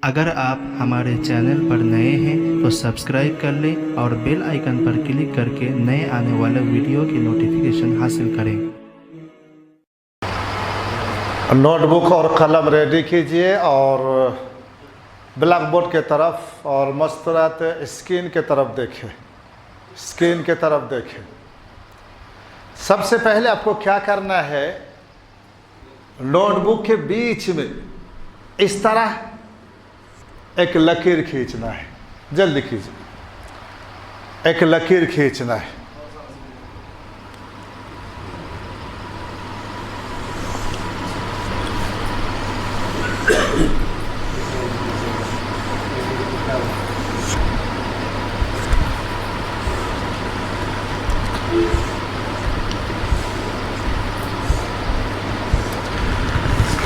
अगर आप हमारे चैनल पर नए हैं तो सब्सक्राइब कर लें और बेल आइकन पर क्लिक करके नए आने वाले वीडियो की नोटिफिकेशन हासिल करें। नोटबुक और कलम रेडी कीजिए और ब्लैक बोर्ड के तरफ और मस्तूरात स्क्रीन के तरफ देखें। स्क्रीन के तरफ देखें। सबसे पहले आपको क्या करना है, नोटबुक के बीच में इस तरह एक लकीर खींचना है। जल्दी कीजिए, एक लकीर खींचना है।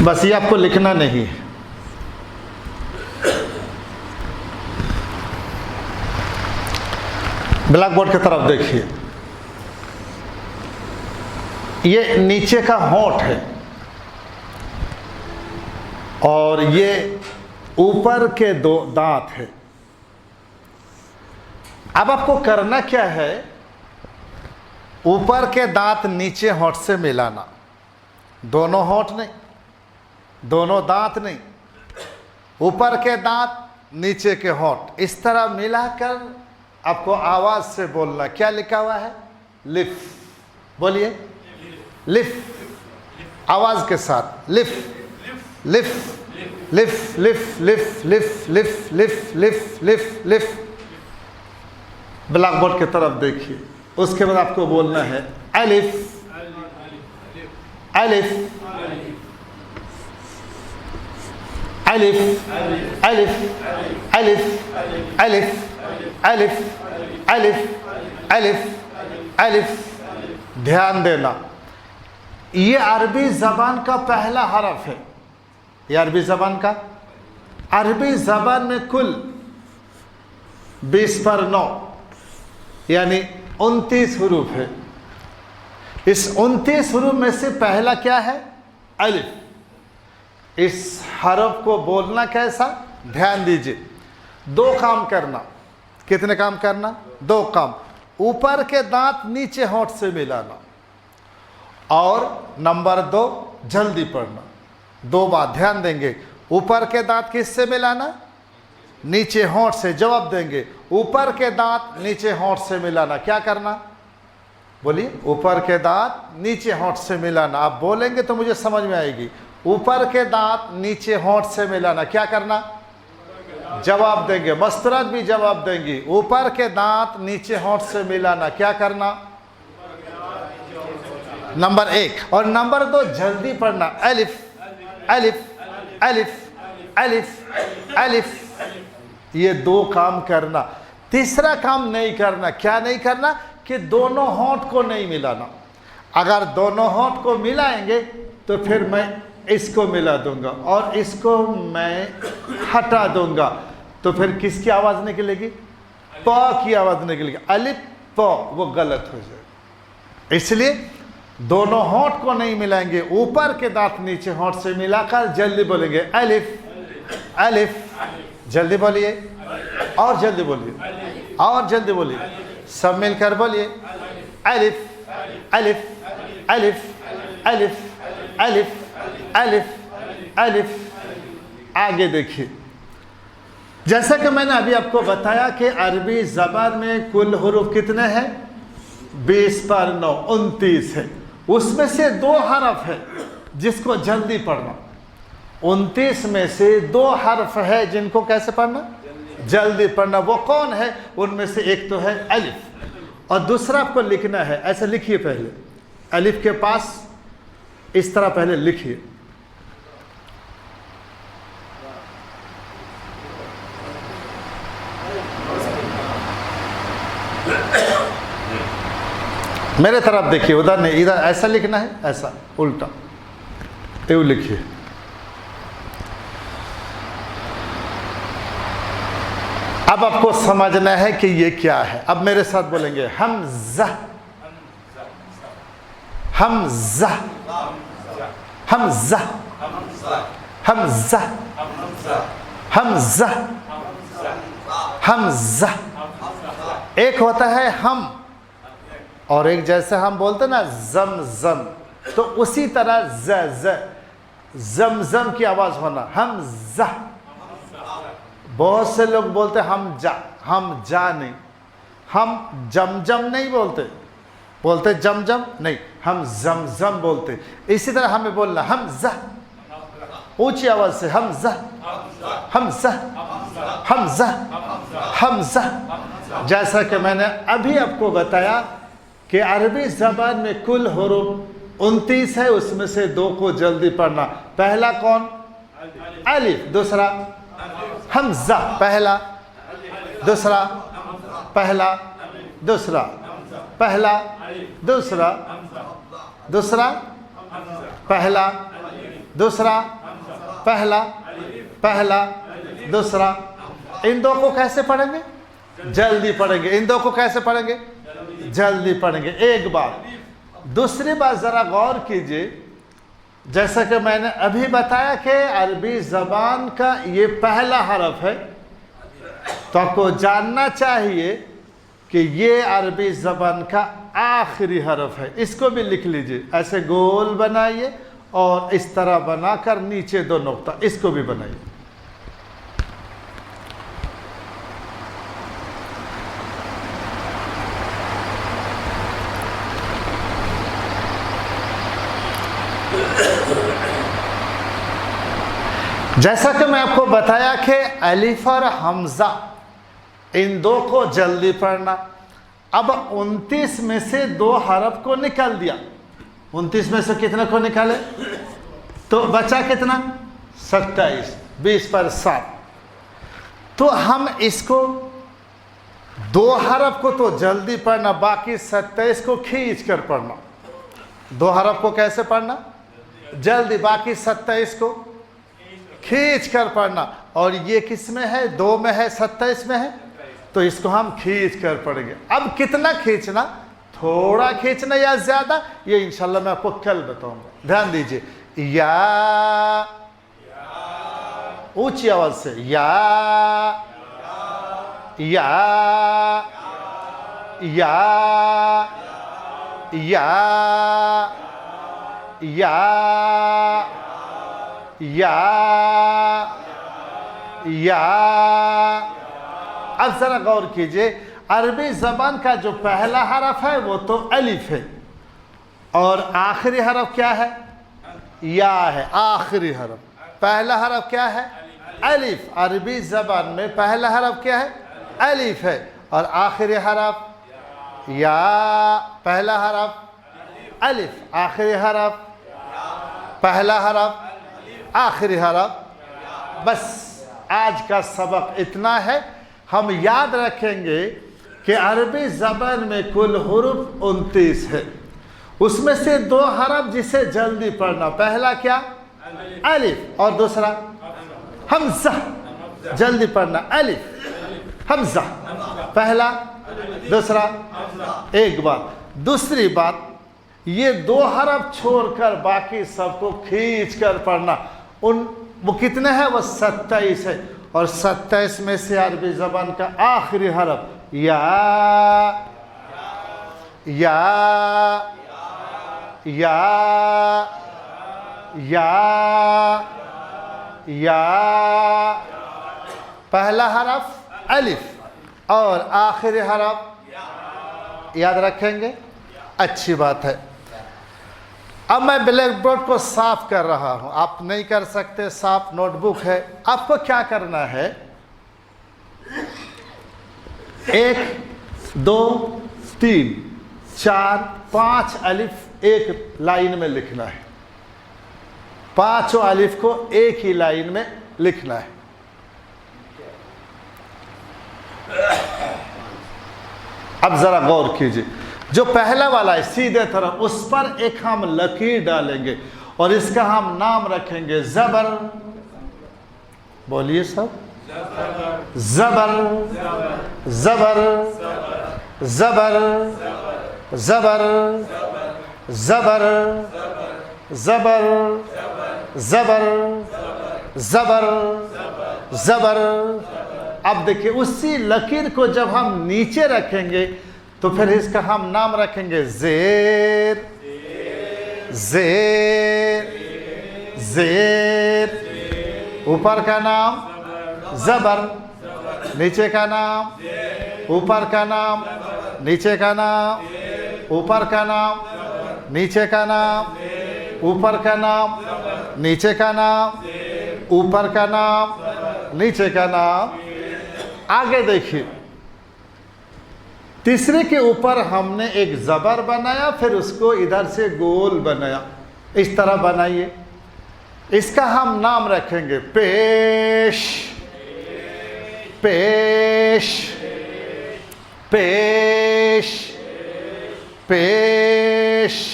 बस ये आपको लिखना नहीं है। ब्लैक बोर्ड की तरफ देखिए। ये नीचे का होंठ है और ये ऊपर के दो दांत है। अब आपको करना क्या है, ऊपर के दांत नीचे होंठ से मिलाना। दोनों होंठ नहीं, दोनों दांत नहीं, ऊपर के दांत नीचे के होंठ, इस तरह मिलाकर आपको आवाज से बोलना। क्या लिखा हुआ है? लिफ। बोलिए लिफ, आवाज के साथ। लिफ लिफ लिफ लिफ लिफ लिफ लिफ लिफ लिफ लिफ लिफ। ब्लैक बोर्ड की तरफ देखिए। उसके बाद आपको बोलना है अलिफ अलिफ अलिफ अलिफ अलिफ अलिफ अलिफ अलिफ अलिफ अलिफ। ध्यान देना, ये अरबी जबान का पहला हरफ है। ये अरबी जबान का, अरबी जबान में कुल 20 पर 9 यानी 29 हुरूफ है। इस 29 हुरूफ में से पहला क्या है? अलिफ। इस हरफ को बोलना कैसा? ध्यान दीजिए, दो काम करना। कितने काम करना? दो काम। ऊपर के दांत नीचे होंठ से मिलाना और नंबर 2 जल्दी पढ़ना। दो बात ध्यान देंगे। ऊपर के दांत किससे मिलाना? नीचे होंठ से। जवाब देंगे, ऊपर के दांत नीचे होंठ से मिलाना। क्या करना? बोलिए। ऊपर के दांत नीचे होंठ से मिलाना। आप बोलेंगे तो मुझे समझ में आएगी। ऊपर के दांत नीचे होंठ से मिलाना। क्या करना? जवाब देंगे। मस्तूरात भी जवाब देंगी। ऊपर के दांत नीचे होंठ से मिलाना। क्या करना? नंबर 1 और नंबर 2 जल्दी पढ़ना। अलिफ अलिफ अलिफ अलिफ अलिफ। ये दो काम करना। तीसरा काम नहीं करना। क्या नहीं करना? कि दोनों होंठ को नहीं मिलाना। अगर दोनों होंठ को मिलाएंगे तो फिर मैं इसको मिला दूंगा और इसको मैं हटा दूंगा, तो फिर किसकी आवाज निकलेगी? प की आवाज निकलेगी। अलिफ प, वो गलत हो जाएगा। इसलिए दोनों होंठ को नहीं मिलाएंगे। ऊपर के दांत नीचे होंठ से मिलाकर जल्दी बोलेंगे अलिफ अलिफ। जल्दी बोलिए और जल्दी बोलिए और जल्दी बोलिए। सब मिलकर बोलिए अलिफ अलिफ अलिफ अलिफ अलिफ अलिफ अलिफ। आगे देखिए, जैसा कि मैंने अभी आपको बताया कि अरबी ज़बान में कुल हुरूफ कितने हैं? 20 पर 9 29 है। उसमें से 2 हरफ है जिसको जल्दी पढ़ना। 29 में से 2 हरफ है जिनको कैसे पढ़ना? जल्दी पढ़ना। वो कौन है? उनमें से एक तो है अलिफ और दूसरा आपको लिखना है। ऐसे लिखिए। पहले अलिफ के पास इस तरह पहले लिखिए। मेरे तरफ देखिए, उधर नहीं, इधर ऐसा लिखना है, ऐसा उल्टा ये लिखिए। अब आपको समझना है कि ये क्या है। अब मेरे साथ बोलेंगे हमज़ा हमज़ा हमज़ा हमज़ा हमज़ा, हमज़ा। एक होता है हम, और एक जैसे हम बोलते ना ज़म, तो उसी तरह ज़म की आवाज़ होना, हमज़ा। बहुत से लोग बोलते हम जा नहीं, हम जम नहीं बोलते जम नहीं, हम जम बोलते। इसी तरह हमें बोलना हमज़ा, ऊंची आवाज़ से हमज़ा, हमज़ा, हमज़ा, हमज़ा। जैसा कि मैंने अभी आपको बताया कि अरबी ज़बान में कुल हुरूफ 29 है, उसमें से 2 को जल्दी पढ़ना। पहला कौन? अलिफ, दूसरा हमज़ा, पहला दूसरा, पहला दूसरा, पहला दूसरा, दूसरा पहला दूसरा, पहला पहला दूसरा। इन 2 को कैसे पढ़ेंगे? जल्दी पढ़ेंगे। इन 2 को कैसे पढ़ेंगे? जल्दी पढ़ेंगे। एक बात। दूसरी बात ज़रा गौर कीजिए, जैसा कि मैंने अभी बताया कि अरबी ज़बान का ये पहला हरफ है, तो आपको जानना चाहिए कि ये अरबी ज़बान का आखिरी हरफ है। इसको भी लिख लीजिए, ऐसे गोल बनाइए और इस तरह बनाकर नीचे 2 नुक्ता, इसको भी बनाइए। जैसा कि मैं आपको बताया कि अलिफ और हमज़ा इन 2 को जल्दी पढ़ना। अब 29 में से 2 हरफ को निकाल दिया। 29 में से कितने को निकाले? तो बचा कितना? 27, 20 पर 7। तो हम इसको 2 हरफ को तो जल्दी पढ़ना, बाकी 27 को खींच कर पढ़ना। 2 हरफ को कैसे पढ़ना? जल्दी, बाकी 27 को खींच कर पढ़ना। और ये किस में है? 2 में है, 27 में है, तो इसको हम खींच कर पढ़ेंगे। अब कितना खींचना, थोड़ा खींचना या ज्यादा, ये इंशाल्लाह मैं आपको कल बताऊंगा। ध्यान दीजिए, या, ऊंची आवाज से या, या, या, या, या, या, या। अब जरा गौर कीजिए, अरबी ज़बान का जो पहला हरफ है वो तो अलिफ है, और आखिरी हरफ क्या है? या है। आखिरी हरफ, पहला हरफ क्या है? अलिफ। अरबी ज़बान में पहला हरफ क्या है? अलिफ है, और आखिरी हरफ या। पहला हरफ अलिफ, आखिरी हरफ, पहला हरफ, आखिरी हरफ। बस आज का सबक इतना है। हम याद रखेंगे कि अरबी ज़बान में कुल हुरूफ 29 है, उसमें से 2 हरफ जिसे जल्दी पढ़ना। पहला क्या? अलिफ, और दूसरा हमज़ा। जल्दी पढ़ना, अलिफ हमज़ा, पहला दूसरा। एक बात। दूसरी बात, ये 2 हरफ छोड़कर बाकी सबको खींच कर पढ़ना। वो कितने हैं? वो 27 है, और 27 में से अरबी ज़बान का आखिरी हरफ या, या, या, या, या। पहला हरफ अलिफ और आखिरी हरफ याद रखेंगे। अच्छी बात है। अब मैं ब्लैक बोर्ड को साफ कर रहा हूं, आप नहीं कर सकते, साफ नोटबुक है। आपको क्या करना है? 1, 2, 3, 4, 5 अलिफ एक लाइन में लिखना है। 5 अलिफ को एक ही लाइन में लिखना है। अब जरा गौर कीजिए, जो पहला वाला है सीधे तरफ, उस पर एक हम लकीर डालेंगे और इसका हम नाम रखेंगे ज़बर। बोलिए सब, ज़बर, ज़बर, ज़बर, ज़बर, ज़बर, ज़बर, ज़बर, ज़बर, जबर। अब देखिए उसी लकीर को जब हम नीचे रखेंगे तो फिर इसका हम नाम रखेंगे जेर, जेर, जेर। ऊपर का नाम जबर, नीचे का नाम, ऊपर का नाम, नीचे का नाम, ऊपर का नाम, नीचे का नाम, ऊपर का नाम, नीचे का नाम, ऊपर का नाम, नीचे का नाम। आगे देखिए, तीसरे के ऊपर हमने एक जबर बनाया, फिर उसको इधर से गोल बनाया। इस तरह बनाइए। इसका हम नाम रखेंगे पेश, पेश, पेश, पेश,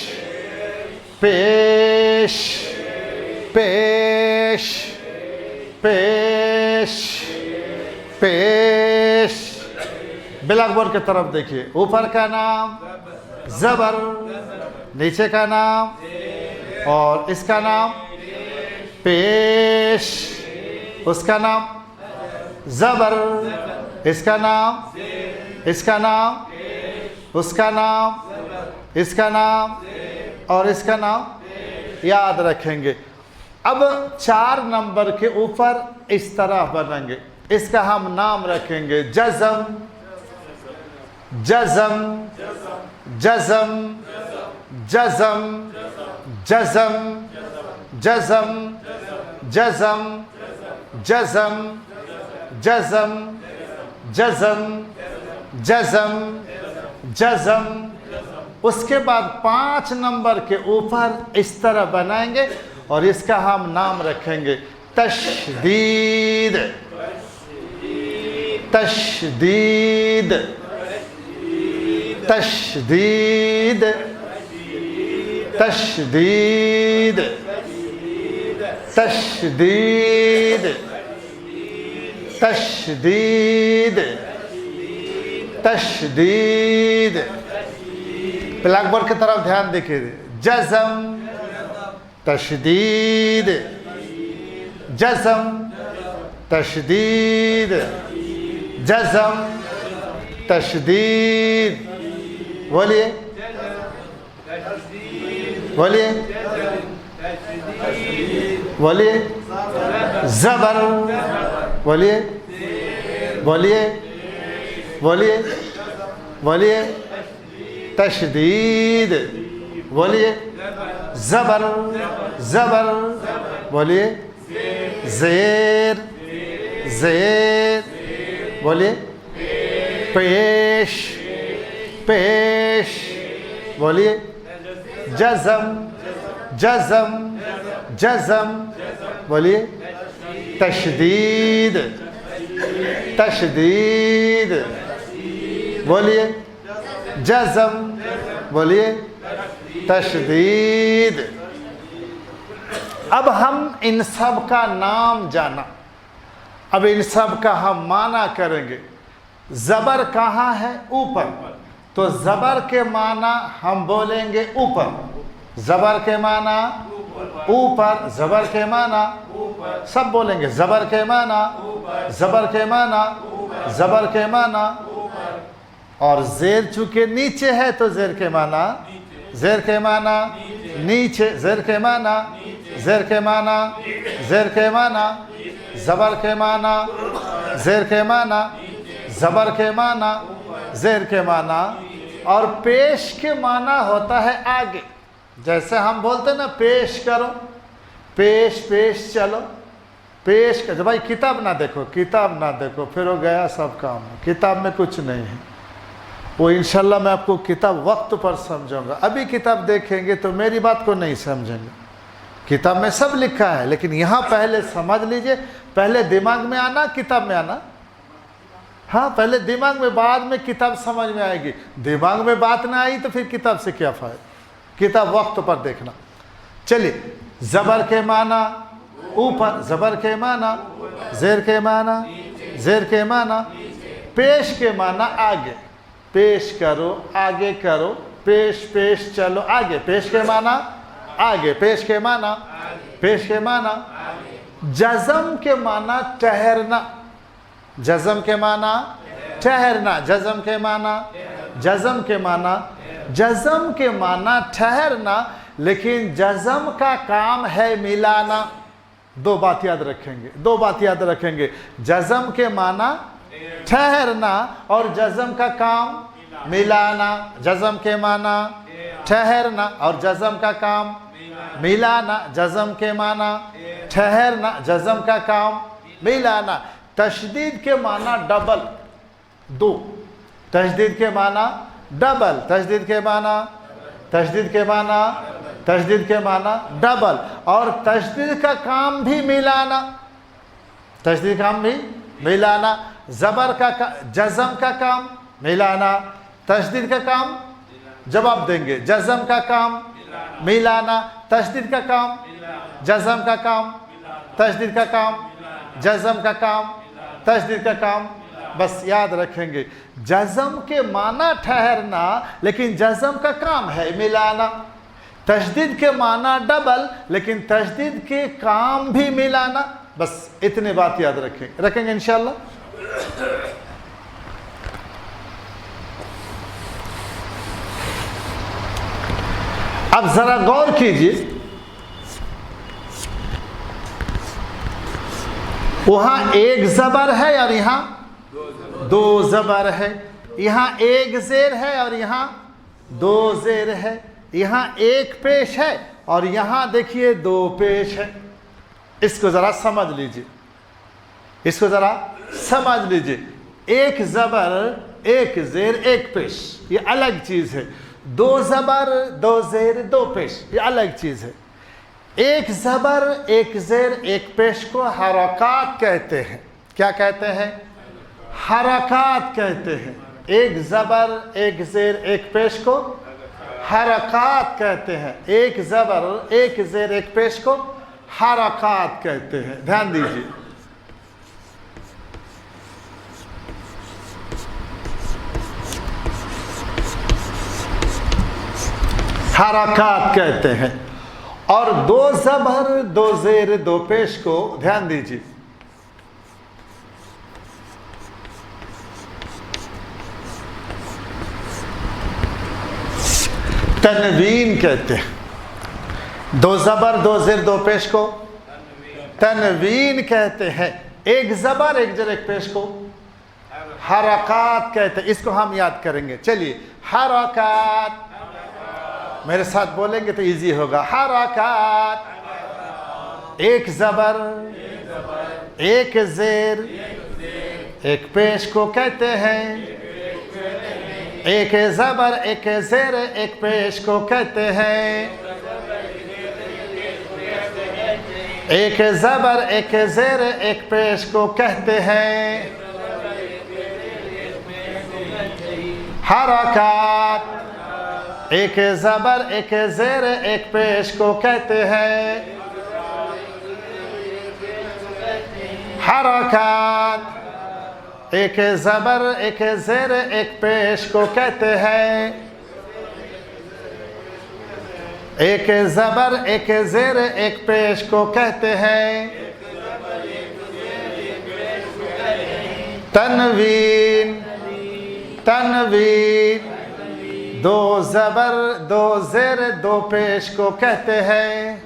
पेश, पेश, पेश, पेश। ब्लैक बोर्ड की तरफ देखिए। ऊपर का नाम जबर, नीचे का नाम और इसका नाम पेश, उसका नाम जबर, इसका नाम, इसका नाम, उसका नाम, इसका नाम और इसका नाम याद रखेंगे। अब 4 नंबर के ऊपर इस तरह बनेंगे। इसका हम नाम रखेंगे जज़म, जज़म, जज़म, जज़म, जज़म, जज़म, जज़म, जज़म, जज़म, जज़म, जज़म, जज़म। उसके बाद 5 नंबर के ऊपर इस तरह बनाएंगे और इसका हम नाम रखेंगे तशदीद, तशदीद, तशदीद, तशदीद, तशदीद, तशदीद, तशदीद। ब्लैक बोर्ड की तरफ ध्यान देखिए। जज़म, तशदीद, जज़म, तशदीद, जज़म, तशदीद। बोलिए, बोलिए, बोलिए। जबर, बोलिए, बोलिए, बोलिए, बोलिए। तशदीद, बोलिए। जबर, जबर, बोलिए। जेर, जेर, बोलिए। पेश, पेश, बोलिए। जज़म, जज़म, जज़म, बोलिए। तशदीद, तशदीद, बोलिए। जज़म, बोलिए। तशदीद। अब हम इन सब का नाम जाना। अब इन सब का हम माना करेंगे। ज़बर कहाँ है? ऊपर। तो ज़बर के माना हम बोलेंगे ऊपर। ज़बर के माना ऊपर, ज़बर के माना सब बोलेंगे। ज़बर के माना, ज़बर के माना, ज़बर के माना। और ज़ेर चूँकि नीचे है तो ज़ेर के माना, ज़ेर के माना नीचे, ज़ेर के माना, ज़ेर के माना, ज़ेर के माना, ज़बर के माना, ज़ेर के माना, ज़बर के माना, ज़ेर के माना। और पेश के माना होता है आगे। जैसे हम बोलते हैं ना, पेश करो, पेश, पेश चलो, पेश कर। भाई किताब ना देखो, किताब ना देखो, फिर हो गया सब काम। किताब में कुछ नहीं है। वो इंशाल्लाह मैं आपको किताब वक्त पर समझाऊंगा। अभी किताब देखेंगे तो मेरी बात को नहीं समझेंगे। किताब में सब लिखा है, लेकिन यहाँ पहले समझ लीजिए। पहले दिमाग में आना, किताब में आना। हाँ, पहले दिमाग में, बाद में किताब समझ में आएगी। दिमाग में बात ना आई तो फिर किताब से क्या फ़ायदा। किताब वक्त पर देखना। चलिए, ज़बर के माना ऊपर, ज़बर के माना, ज़ेर के माना, ज़ेर के माना। पेश के माना आगे, पेश करो, आगे करो, पेश, पेश चलो आगे। पेश के माना आगे, पेश के माना, पेश के माना। जज़म के माना ठहरना, जज़म के माना ठहरना, जज़म के माना, जज़म के माना, जज़म के माना ठहरना, लेकिन जज़म का काम है मिलाना। दो बात याद रखेंगे, दो बात याद रखेंगे। जज़म के माना ठहरना और जज़म का काम मिलाना। जज़म के माना ठहरना और जज़म का काम मिलाना। जज़म के माना ठहरना, जज़म का काम मिलाना। तशदीद के माना डबल, दो। तशदीद के माना डबल, तशदीद के माना, तशदीद के माना, तशदीद के माना डबल। और तशदीद का काम भी मिलाना, तशदीद काम भी मिलाना। ज़बर का जज़म का काम मिलाना, तशदीद का काम जवाब देंगे। जज़म का काम मिलाना, तशदीद का काम, जज़म का काम, तशदीद का काम, जज़म का काम, तशदीद का काम। बस याद रखेंगे, जज़म के माना ठहरना, लेकिन जज़म का काम है मिलाना। तशदीद के माना डबल, लेकिन तशदीद के काम भी मिलाना। बस इतने बात याद रखेंगे इंशाअल्लाह। अब जरा गौर कीजिए, वहां एक ज़बर है और यहां दो ज़बर है। यहां एक ज़ेर है और यहां दो ज़ेर है। यहां एक पेश है और यहां देखिए दो पेश है। इसको ज़रा समझ लीजिए, इसको ज़रा समझ लीजिए। एक ज़बर, एक ज़ेर, एक पेश, ये अलग चीज़ है। दो ज़बर, दो ज़ेर, दो पेश, ये अलग चीज़ है। एक ज़बर, एक ज़ेर, एक पेश को हरकात कहते हैं। क्या कहते हैं? हरकात कहते हैं। एक ज़बर, एक ज़ेर, एक पेश को हरकात कहते हैं। एक ज़बर, एक ज़ेर, एक पेश को हरकात कहते हैं। ध्यान दीजिए, हरकात कहते हैं। और दो ज़बर, दो ज़ेर, दो पेश को ध्यान दीजिए, तनवीन कहते हैं। दो ज़बर, दो ज़ेर, दो पेश को तनवीन कहते हैं। एक ज़बर, एक ज़ेर, एक पेश को हरकात कहते हैं। इसको हम याद करेंगे। चलिए, हरकात, मेरे साथ बोलेंगे तो इजी होगा। हरकात, एक ज़बर, एक ज़ेर, एक पेश को कहते हैं। एक ज़बर, एक ज़ेर, एक पेश को कहते हैं। एक ज़बर, एक ज़ेर, एक पेश को कहते हैं। हरकात, एक ज़बर, एक ज़ेर, एक पेश को कहते हैं। हरकात, एक ज़बर, एक ज़ेर, एक पेश को कहते हैं। एक ज़बर, एक ज़ेर, एक पेश को कहते हैं। तनवीन, तनवीन, दो ज़बर, दो ज़ेर, दो पेश को कहते हैं।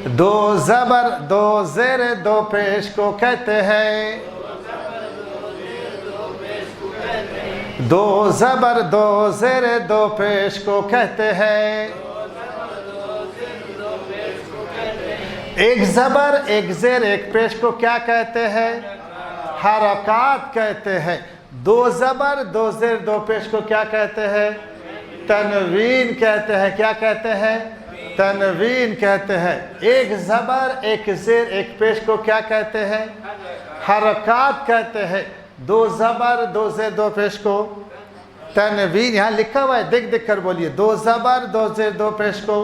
दो ज़बर, दो ज़ेर, दो पेश को कहते हैं। दो ज़बर, दो ज़ेर, दो पेश को कहते हैं। एक ज़बर, एक ज़ेर, एक पेश को क्या कहते हैं? हरकात कहते हैं। दो ज़बर, दो ज़ेर, दो पेश को क्या कहते हैं? तनवीन कहते हैं। क्या कहते हैं? तनवीन कहते हैं। एक ज़बर, एक ज़ेर, एक पेश को क्या कहते हैं? हरकात कहते हैं। दो ज़बर, दो ज़ेर, दो पेश को तनवीन, यहाँ लिखा हुआ है, देख देख कर बोलिए। दो ज़बर, दो ज़ेर, दो पेश को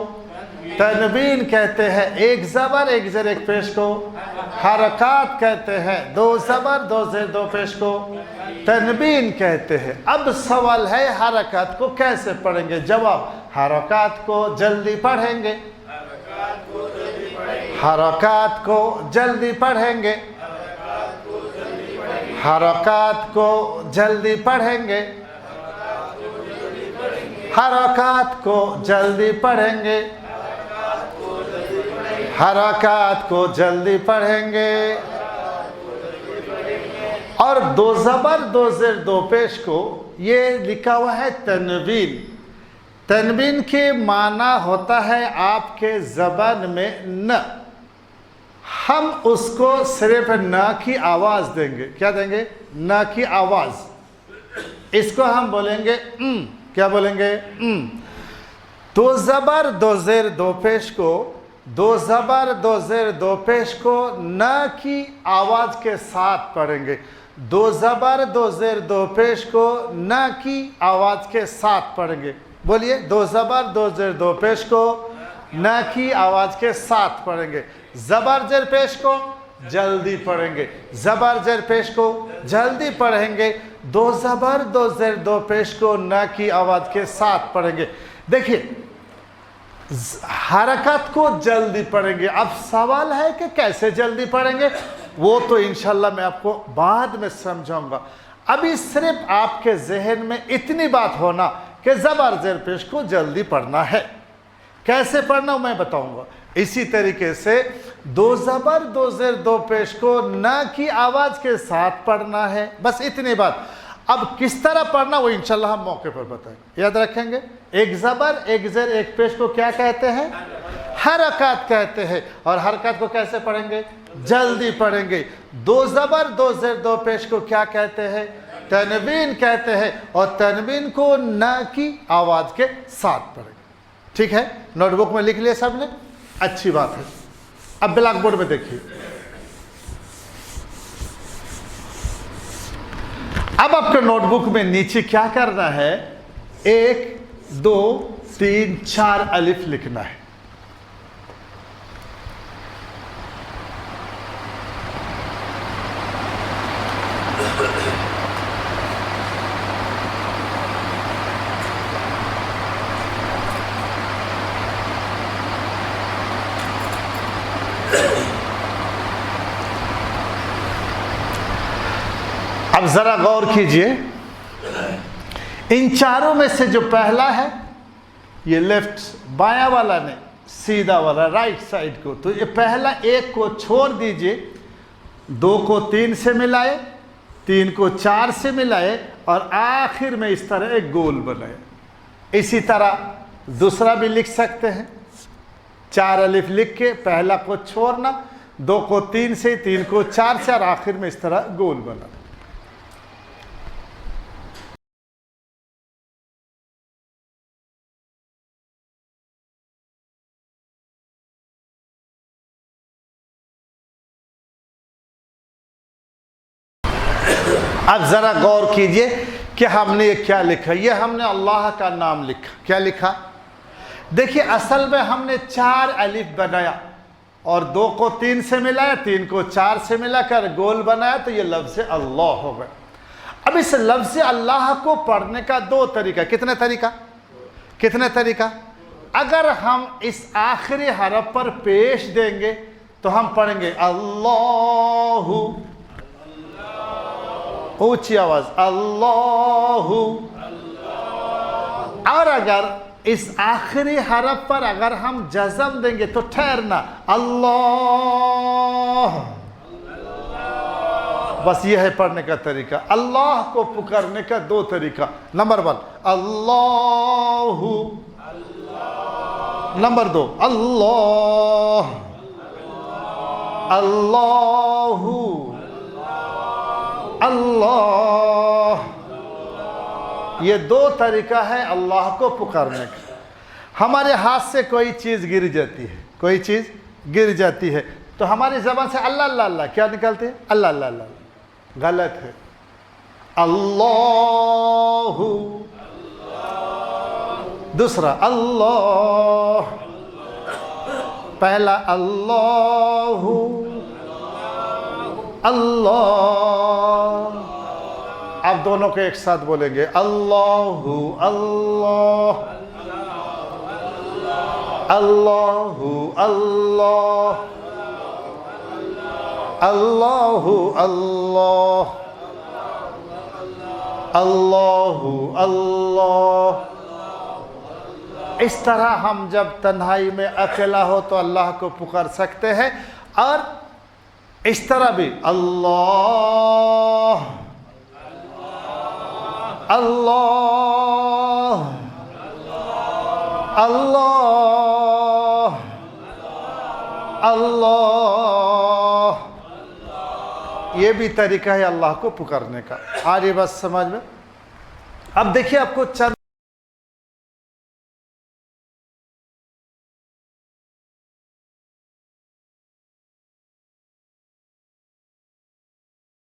तनवीन कहते हैं। एक ज़बर, एक ज़ेर, एक पेश को हरकात कहते हैं। दो ज़बर, दो ज़ेर, दो पेश को तनवीन कहते हैं। अब सवाल है, हरकत को कैसे पढ़ेंगे? जवाब, हरकत को जल्दी पढ़ेंगे। हरकत को जल्दी पढ़ेंगे, हरकत को जल्दी पढ़ेंगे, हरकत को जल्दी पढ़ेंगे, हरकत को जल्दी पढ़ेंगे। और दो ज़बर दो ज़ेर दो पेश को ये लिखा हुआ है तनवीन। तनवीन के माना होता है आपके ज़बान में न, हम उसको सिर्फ न की आवाज़ देंगे। क्या देंगे? न की आवाज़। इसको हम बोलेंगे क्या बोलेंगे? दो ज़बर दो ज़ेर दो पेश को, दो ज़बर दो ज़ेर दो पेश को न की आवाज़ के साथ पढ़ेंगे। दो ज़बर दो ज़ेर दो पेश को न की आवाज़ के साथ पढ़ेंगे। बोलिए, दो ज़बर दो ज़ेर दो पेश को न की आवाज़ के साथ पढ़ेंगे। ज़बर ज़ेर पेश को जल्दी पढ़ेंगे, ज़बर ज़ेर पेश को जल्दी पढ़ेंगे। दो ज़बर दो ज़ेर दो पेश को न की आवाज़ के साथ पढ़ेंगे। देखिए, हरकत को जल्दी पढ़ेंगे। अब सवाल है कि कैसे जल्दी पढ़ेंगे, वो तो इंशाल्लाह मैं आपको बाद में समझाऊंगा। अभी सिर्फ आपके जहन में इतनी बात होना कि ज़बर ज़ेर पेश को जल्दी पढ़ना है। कैसे पढ़ना मैं बताऊंगा। इसी तरीके से दो ज़बर दो ज़ेर दो पेश को न की आवाज़ के साथ पढ़ना है, बस इतनी बात। अब किस तरह पढ़ना वो इंशाल्लाह हम मौके पर बताएंगे। याद रखेंगे, एक ज़बर एक ज़ेर एक पेश को क्या कहते हैं? हरकत कहते हैं। और हरकत को कैसे पढ़ेंगे? जल्दी पढ़ेंगे। दो ज़बर दो ज़ेर दो पेश को क्या कहते हैं? तनवीन कहते हैं। और तनवीन को न की आवाज़ के साथ पढ़ेंगे। ठीक है, नोटबुक में लिख लिया सबने? अच्छी बात है। अब ब्लैक बोर्ड में देखिए, अब आपके नोटबुक में नीचे क्या करना है? 1 2 3 4 अलिफ लिखना है। अब जरा गौर कीजिए, इन चारों में से जो पहला है ये लेफ्ट बायां वाला नहीं, सीधा वाला राइट साइड को, तो ये पहला एक को छोड़ दीजिए, 2 को 3 से मिलाए, 3 को 4 से मिलाए और आखिर में इस तरह एक गोल बनाए। इसी तरह दूसरा भी लिख सकते हैं। 4 अलिफ लिख के पहला को छोड़ना, 2 को 3 से, 3 को 4 से और आखिर में इस तरह गोल बना। अब ज़रा गौर कीजिए कि हमने ये क्या लिखा। ये हमने अल्लाह का नाम लिखा। क्या लिखा? देखिए, असल में हमने 4 अलिफ बनाया और 2 को 3 से मिलाया, 3 को 4 से मिलाकर गोल बनाया, तो ये लफ्ज़ अल्लाह हो गया। अब इस लफ्ज़ अल्लाह को पढ़ने का 2 तरीका। कितने तरीका? कितने तरीका? अगर हम इस आखिरी हरफ पर पेश देंगे तो हम पढ़ेंगे अल्लाहु, ऊंची आवाज अल्लाहु। और अगर इस आखिरी हरफ पर अगर हम जज़म देंगे तो ठहरना अल्लाह। बस यह है पढ़ने का तरीका। अल्लाह को पुकारने का 2 तरीका। नंबर 1 अल्लाहु, नंबर 2 अल्लाह, अल्लाहु, अल्लाह। ये 2 तरीका है अल्लाह को पुकारने का। हमारे हाथ से कोई चीज़ गिर जाती है, कोई चीज़ गिर जाती है तो हमारी ज़बान से अल्लाह अल्लाह अल्लाह क्या निकलते हैं? अल्लाह अल्लाह अल्लाह। गलत है। अल्लाहु, दूसरा अल्लाह, पहला अल्लाहु, अल्लाह। आप दोनों को एक साथ बोलेंगे अल्लाहु अल्लाह, अल्लाहु अल्लाह, अल्लाहु अल्लाह, अल्लाहु अल्लाह। इस तरह हम जब तन्हाई में अकेला हो तो अल्लाह को पुकार सकते हैं। और इस तरह भी अल्लाह अल्लाह अल्लाह अल्लाह, ये भी तरीका है अल्लाह को पुकारने का। आ रही बात समझ में? अब देखिए आपको चंद